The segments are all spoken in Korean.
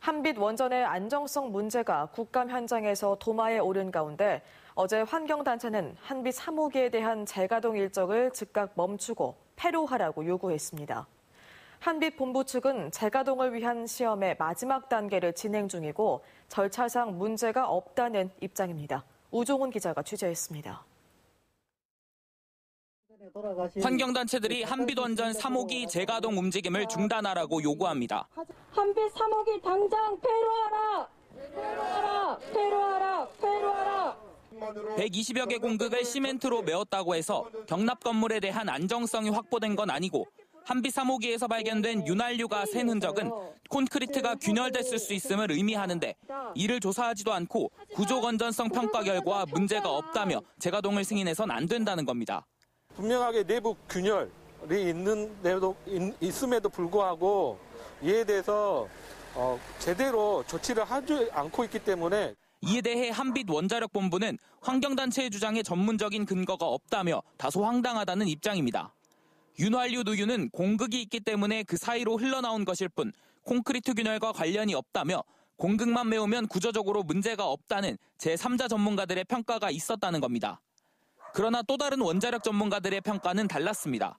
한빛 원전의 안정성 문제가 국감 현장에서 도마에 오른 가운데 어제 환경단체는 한빛 3호기에 대한 재가동 일정을 즉각 멈추고 폐로하라고 요구했습니다. 한빛 본부 측은 재가동을 위한 시험의 마지막 단계를 진행 중이고 절차상 문제가 없다는 입장입니다. 우종훈 기자가 취재했습니다. 환경단체들이 한빛원전 3호기 재가동 움직임을 중단하라고 요구합니다. 한빛 3호기 당장 폐로하라! 폐로하라! 폐로하라! 폐로하라! 120여 개 공극을 시멘트로 메웠다고 해서 경납 건물에 대한 안정성이 확보된 건 아니고 한빛 3호기에서 발견된 윤활유가 샌 흔적은 콘크리트가 균열됐을 수 있음을 의미하는데 이를 조사하지도 않고 구조 건전성 평가 결과 문제가 없다며 재가동을 승인해선 안 된다는 겁니다. 분명하게 내부 균열이 있음에도 불구하고 이에 대해서 제대로 조치를 하지 않고 있기 때문에 이에 대해 한빛원자력본부는 환경단체의 주장에 전문적인 근거가 없다며 다소 황당하다는 입장입니다. 윤활유 누유는 공극이 있기 때문에 그 사이로 흘러나온 것일 뿐 콘크리트 균열과 관련이 없다며 공극만 메우면 구조적으로 문제가 없다는 제3자 전문가들의 평가가 있었다는 겁니다. 그러나 또 다른 원자력 전문가들의 평가는 달랐습니다.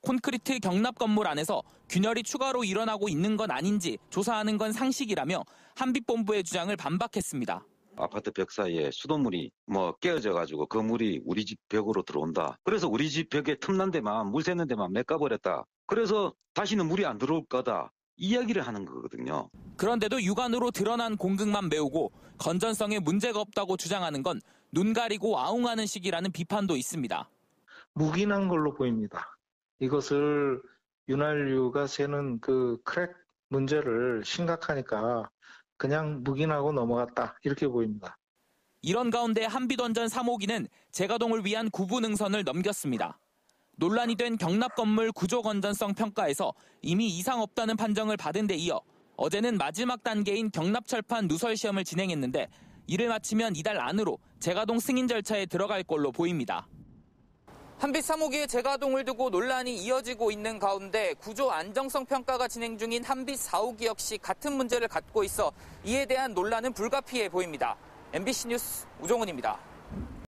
콘크리트 경납 건물 안에서 균열이 추가로 일어나고 있는 건 아닌지 조사하는 건 상식이라며 한빛본부의 주장을 반박했습니다. 아파트 벽 사이에 수돗물이 깨어져가지고 그 물이 우리 집 벽으로 들어온다. 그래서 우리 집 벽에 틈난 데만 물 새는 데만 메꿔버렸다. 그래서 다시는 물이 안 들어올 거다. 이야기를 하는 거거든요. 그런데도 육안으로 드러난 공극만 메우고 건전성에 문제가 없다고 주장하는 건 눈 가리고 아웅하는 식이라는 비판도 있습니다. 묵인한 걸로 보입니다. 이것을 윤활유가 새는 그 크랙 문제를 심각하니까 그냥 묵인하고 넘어갔다 이렇게 보입니다. 이런 가운데 한빛원전 3호기는 재가동을 위한 구부 능선을 넘겼습니다. 논란이 된 경납 건물 구조 건전성 평가에서 이미 이상 없다는 판정을 받은 데 이어 어제는 마지막 단계인 경납 철판 누설 시험을 진행했는데 이를 마치면 이달 안으로 재가동 승인 절차에 들어갈 걸로 보입니다. 한빛 3호기의 재가동을 두고 논란이 이어지고 있는 가운데 구조 안정성 평가가 진행 중인 한빛 4호기 역시 같은 문제를 갖고 있어 이에 대한 논란은 불가피해 보입니다. MBC 뉴스 우종훈입니다.